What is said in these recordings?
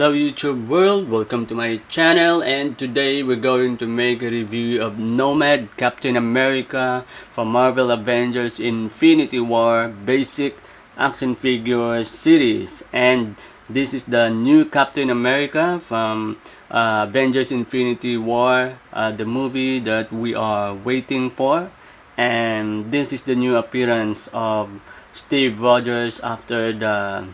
Hello YouTube world, welcome to my channel, and today we're going to make a review of Nomad Captain America from Marvel Avengers Infinity War basic action figure series. And this is the new Captain America from Avengers Infinity War, the movie that we are waiting for. And this is the new appearance of Steve Rogers after the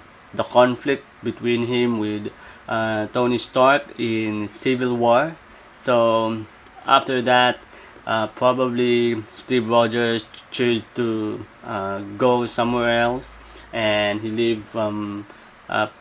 conflict between him with Tony Stark in Civil War. So after that, probably Steve Rogers chose to go somewhere else, and he lived from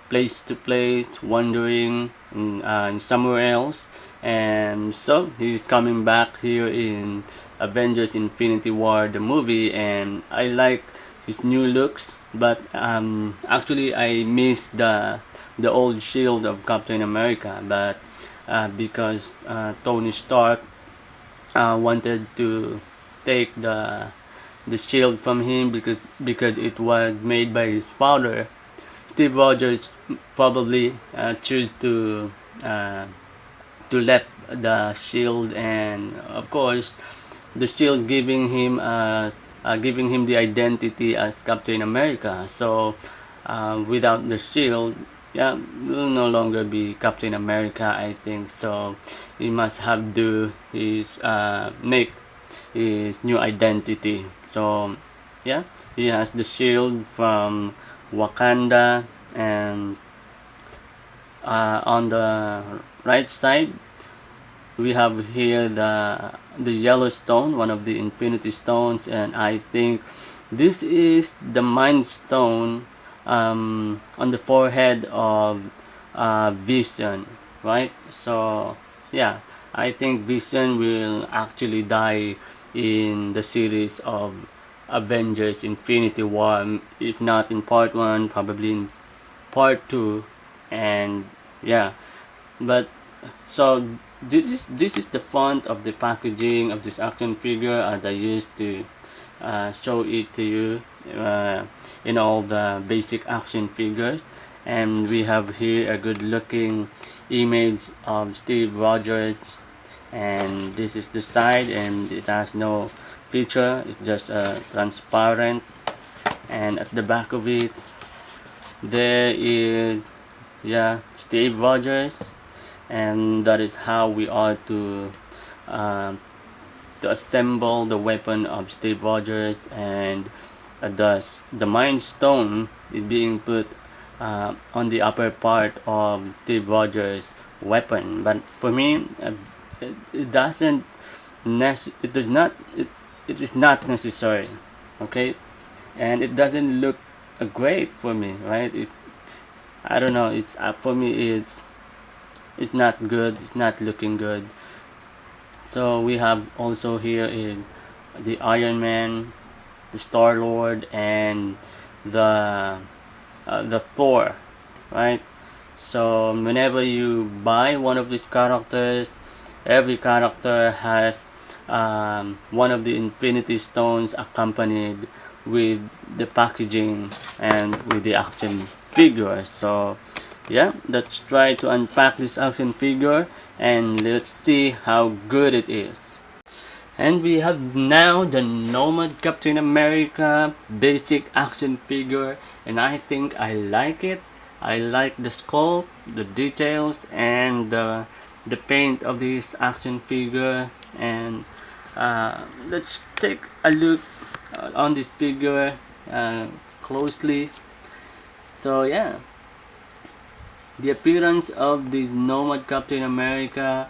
place to place, wandering in somewhere else. And so he's coming back here in Avengers Infinity War, the movie, and I like his new looks. But actually, I miss the old shield of Captain America, but because Tony Stark wanted to take the shield from him because it was made by his father, Steve Rogers probably chose to left the shield, and of course the shield giving him the identity as Captain America. So without the shield, yeah, will no longer be Captain America, I think. So he must have to make his new identity. So yeah, he has the shield from Wakanda, and on the right side we have here the yellow stone, one of the Infinity Stones, and I think this is the Mind Stone on the forehead of Vision, right? So yeah, I think Vision will actually die in the series of Avengers Infinity War, if not in part 1, probably in part 2. And yeah, but so this is the front of the packaging of this action figure, as I used to show it to you in all the basic action figures. And we have here a good looking image of Steve Rogers, and this is the side, and it has no feature, it's just transparent. And at the back of it there is, yeah, Steve Rogers, and that is how we are to assemble the weapon of Steve Rogers. And the Mind Stone is being put on the upper part of Steve Rogers' weapon. But for me, it doesn't it does not it is not necessary, okay? And it doesn't look great for me, right? I don't know, it's for me it's not good, it's not looking good. So we have also here in the Iron Man, the Star Lord, and the Thor, right? So whenever you buy one of these characters, every character has one of the Infinity Stones accompanied with the packaging and with the action figure. So yeah, let's try to unpack this action figure and let's see how good it is. And we have now the Nomad Captain America basic action figure, and I think I like it. I like the sculpt, the details, and the paint of this action figure. And let's take a look on this figure closely. So yeah, the appearance of the Nomad Captain America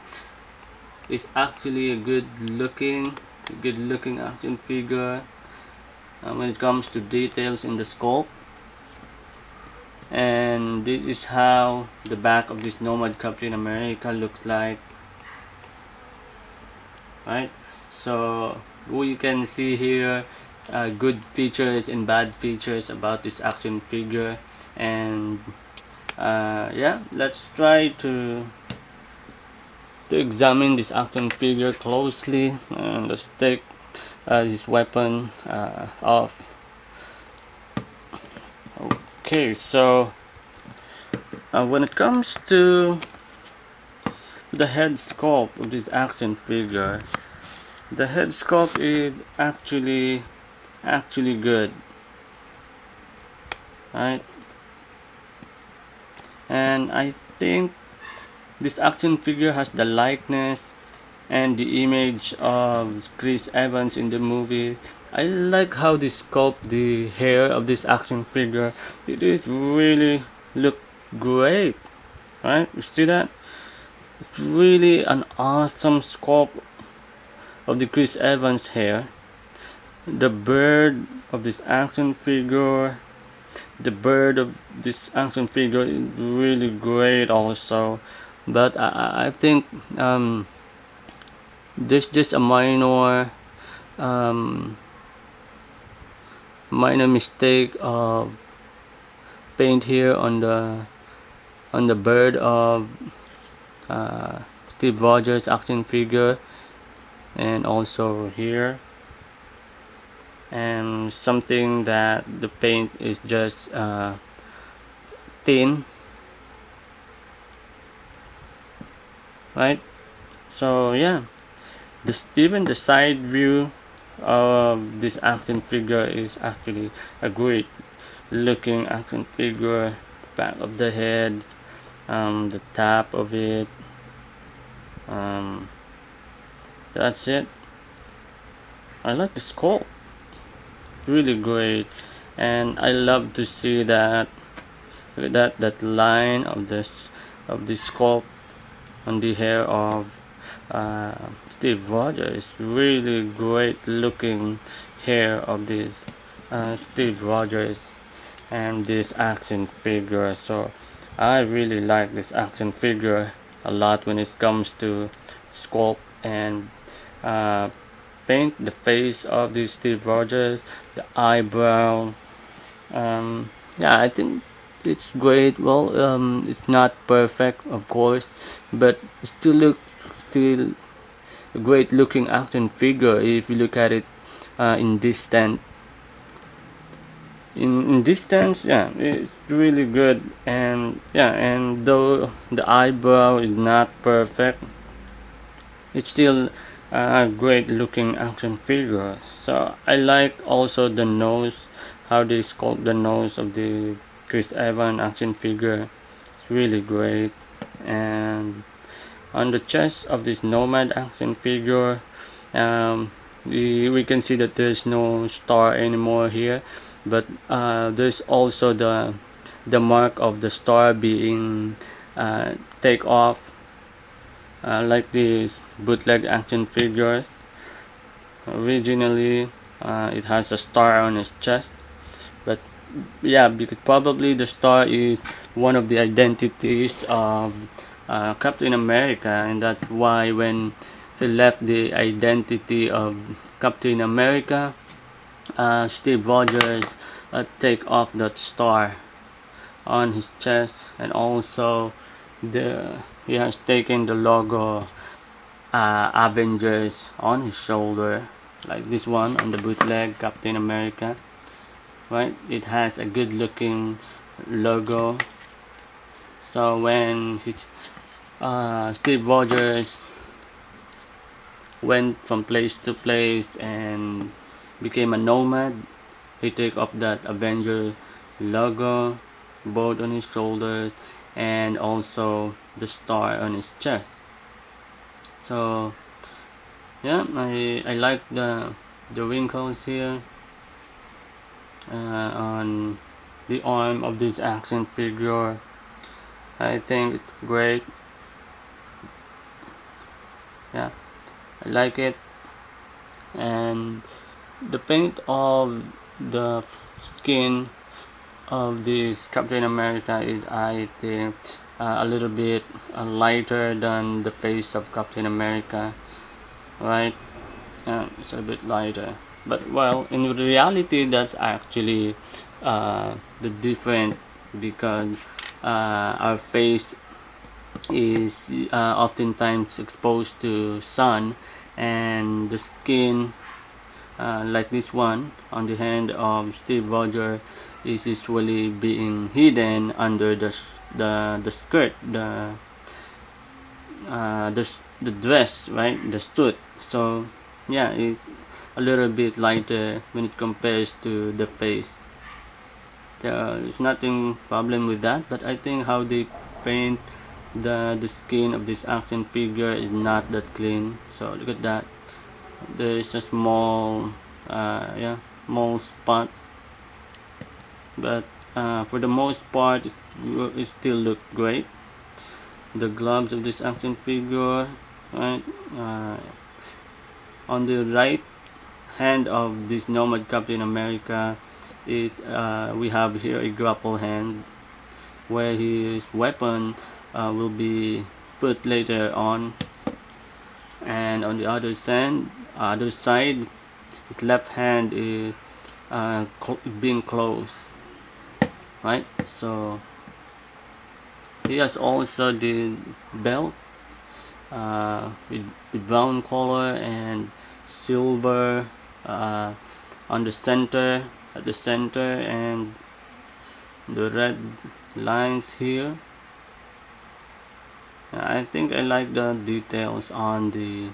is actually a good looking action figure when it comes to details in the sculpt. And this is how the back of this Nomad Captain America looks like, right? So we can see here good features and bad features about this action figure. And yeah, let's try to examine this action figure closely, and let's take this weapon off. Okay, so When it comes to the head sculpt of this action figure, the head sculpt is actually good, right? And I think this action figure has the likeness and the image of Chris Evans in the movie. I like how they sculpt the hair of this action figure. It is really look great, right? You see that? It's really an awesome sculpt of the Chris Evans hair. The bird of this action figure, the bird of this action figure is really great also. But I think there's just a um, minor mistake of paint here on the bird of Steve Rogers action figure, and also here, and something that the paint is just thin, right? So yeah, even the side view of this action figure is actually a great looking action figure. Back of the head, the top of it, um, that's it. I like the skull, really great, and I love to see that line of this skull on the hair of Steve Rogers. Really great looking hair of this Steve Rogers and this action figure. So I really like this action figure a lot when it comes to sculpt and uh, paint the face of this Steve Rogers, the eyebrow. Yeah, I think it's great. Well, it's not perfect, of course, but it still a great looking action figure if you look at it in distance. In distance, yeah, it's really good, and yeah, and though the eyebrow is not perfect, it's still a great looking action figure. So I like also the nose, how they sculpt the nose of the Chris Evans action figure. It's really great. And on the chest of this Nomad action figure, we can see that there's no star anymore here, but there's also the mark of the star being take off, like these bootleg action figures. Originally, it has a star on its chest, but yeah, because probably the star is one of the identities of Captain America, and that's why when he left the identity of Captain America, Steve Rogers take off that star on his chest, and also he has taken the logo Avengers on his shoulder, like this one on the bootleg Captain America, right? It has a good looking logo. So when Steve Rogers went from place to place and became a nomad, he took off that Avenger logo both on his shoulders and also the star on his chest. So yeah, I like the wrinkles here on the arm of this action figure. I think it's great. Yeah, I like it. And the paint of the skin of this Captain America is, I think, a little bit lighter than the face of Captain America, right? It's a bit lighter, but well, in reality that's actually the different, because our face is oftentimes exposed to sun, and the skin, like this one on the hand of Steve Rogers, is usually being hidden under the skirt, the dress, right, the suit. So yeah, it's a little bit lighter when it compares to the face. There's nothing problem with that, but I think how they paint the skin of this action figure is not that clean. So look at that. There's a small yeah, small spot, but for the most part it still look great. The gloves of this action figure, right, on the right hand of this Nomad Captain America is we have here a grapple hand where his weapon will be put later on, and on the other side his left hand is being closed, right? So he has also the belt with brown color and silver on the center, at the center, and the red lines here. I think I like the details on the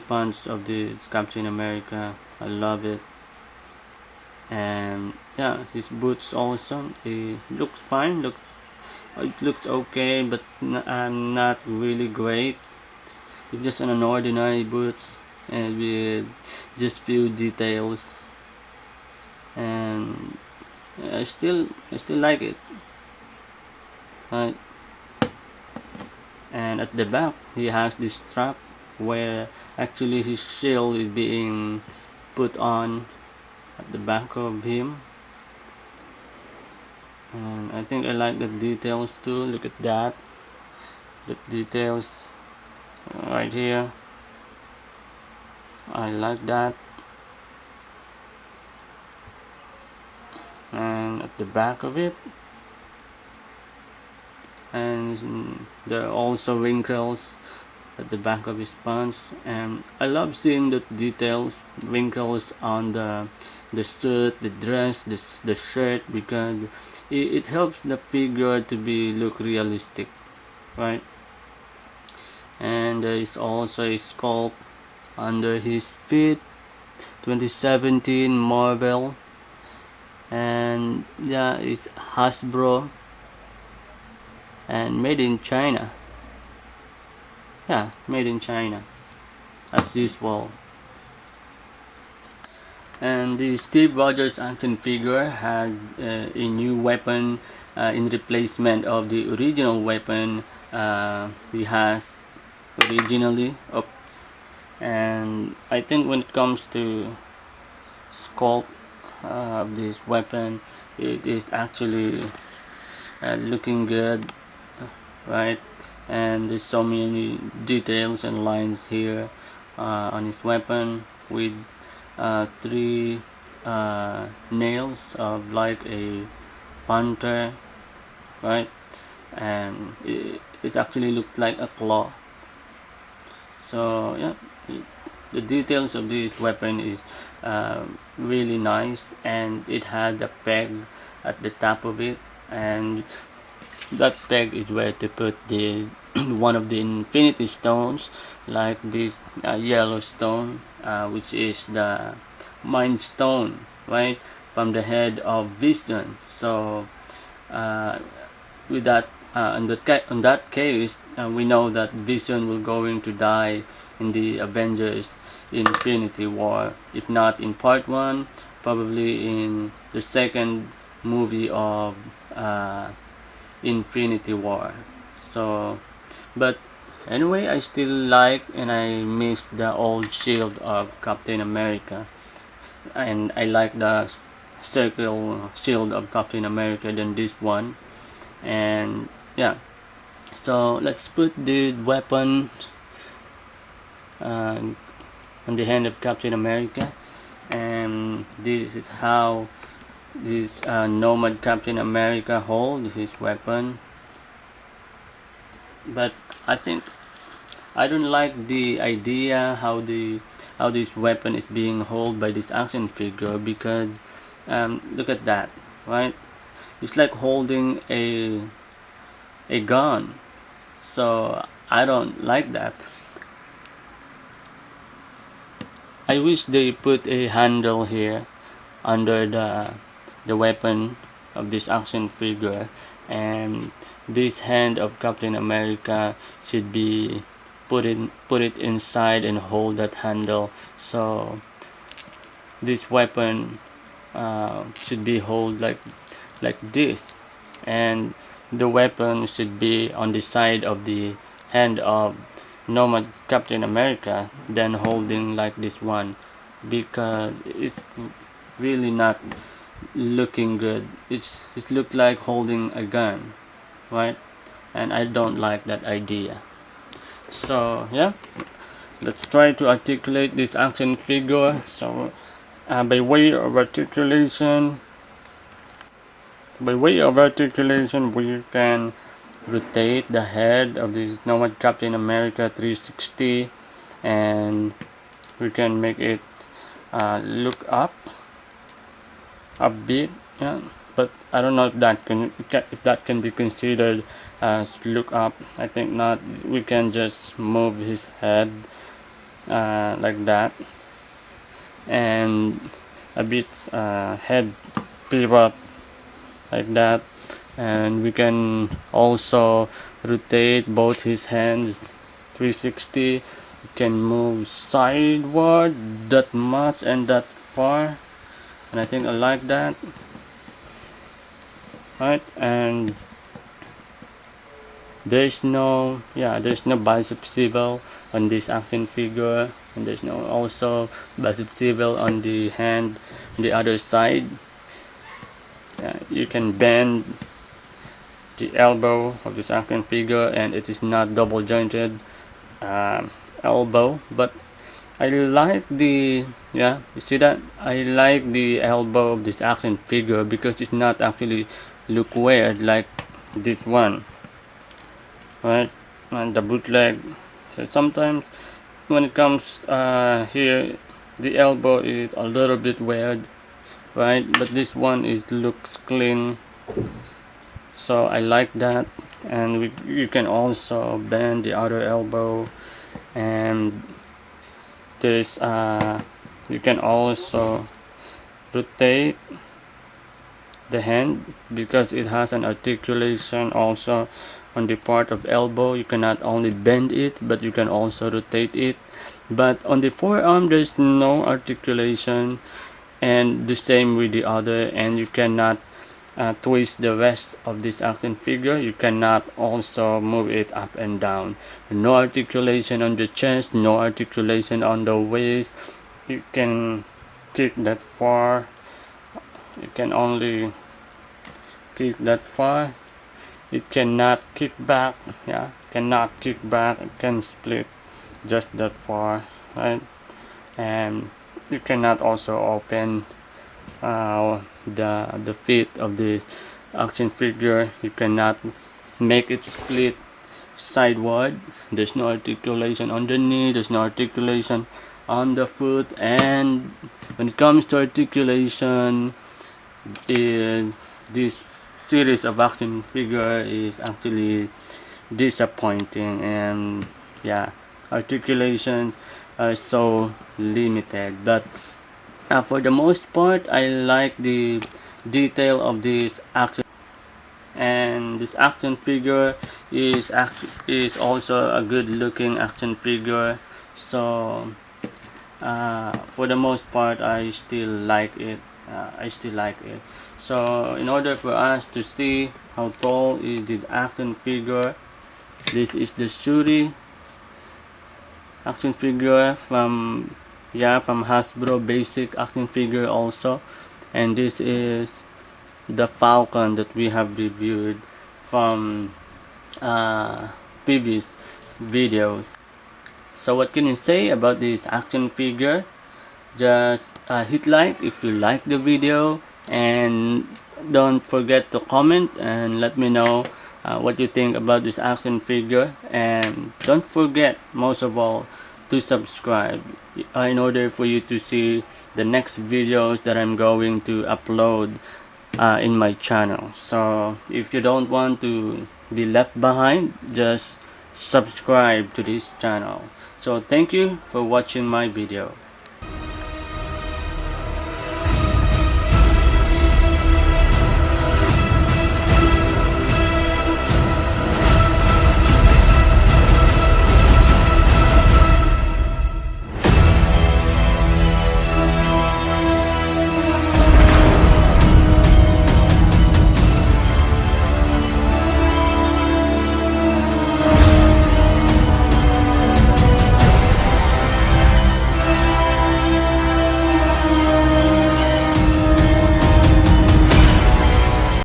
pants of the Captain America. I love it. And yeah, his boots also, it looks fine, it looks okay, but not really great. It's just an ordinary boots and with just few details, and I still like it, right? And at the back he has this strap where actually his shield is being put on at the back of him, and I think I like the details too. Look at that, the details right here, I like that. And at the back of it, and there are also wrinkles at the back of his pants, and I love seeing the details, wrinkles on the suit, the dress, the shirt, because it helps the figure to be look realistic, right? And there is also a sculpt under his feet, 2017 Marvel, and yeah, it's Hasbro and made in China. Yeah, made in China as usual. And the Steve Rogers action figure had a new weapon in replacement of the original weapon he has originally. And I think when it comes to sculpt of this weapon, it is actually looking good, right? And there's so many details and lines here on his weapon with three nails of like a panther, right? And it actually looked like a claw. So yeah, the details of this weapon is really nice, and it had a peg at the top of it, and that peg is where to put the one of the infinity stones, like this yellow stone, which is the mind stone, right, from the head of Vision. So with that on that case, we know that Vision will going to die in the Avengers Infinity War, if not in part 1, probably in the second movie of Infinity War. So but anyway, I still like and I miss the old shield of Captain America, and I like the circle shield of Captain America than this one. And yeah, so let's put the weapon on the hand of Captain America, and this is how this Nomad Captain America holds his weapon. But I think I don't like the idea how this weapon is being held by this action figure, because look at that, right? It's like holding a gun. So I don't like that. I wish they put a handle here under the weapon of this action figure, and this hand of Captain America should be put it inside and hold that handle. So this weapon should be hold like this, and the weapon should be on the side of the hand of Nomad Captain America, then holding like this one, because it's really not looking good. It look like holding a gun, right? And I don't like that idea. So yeah, let's try to articulate this action figure. So by way of articulation, we can rotate the head of this Nomad Captain America 360, and we can make it look up a bit. Yeah, but I don't know if that can be considered as look up. I think not. We can just move his head like that, and a bit head pivot like that, and we can also rotate both his hands 360. We can move sideward that much and that far, and I think I like that, right? And there's no bicep swivel on this action figure, and there's no also bicep swivel on the hand on the other side. You can bend the elbow of this action figure, and it is not double jointed elbow, but I like the you see that I like the elbow of this action figure because it's not actually look weird like this one, right? And the bootleg, so sometimes when it comes here, the elbow is a little bit weird, right? But this one looks clean, so I like that. And you can also bend the other elbow, and there's you can also rotate the hand because it has an articulation also on the part of elbow. You cannot only bend it, but you can also rotate it. But on the forearm there's no articulation, and the same with the other, and you cannot twist the rest of this action figure. You cannot also move it up and down. No articulation on the chest, no articulation on the waist. You can kick that far, you can only kick that far. It cannot kick back, cannot kick back. It can split just that far, right? And you cannot also open the feet of this action figure. You cannot make it split sideward. There's no articulation on the knee, there's no articulation on the foot. And when it comes to articulation, this series of action figure is actually disappointing, and articulations are so limited. But for the most part, I like the detail of this action, and this action figure is also a good looking action figure. So for the most part, I still like it. So in order for us to see how tall is this action figure, this is the Shuri action figure from Hasbro basic action figure also, and this is the Falcon that we have reviewed from previous videos. So what can you say about this action figure? Just hit like if you like the video, and don't forget to comment and let me know what you think about this action figure. And don't forget, most of all, to subscribe in order for you to see the next videos that I'm going to upload in my channel. So if you don't want to be left behind, just subscribe to this channel. So thank you for watching my video.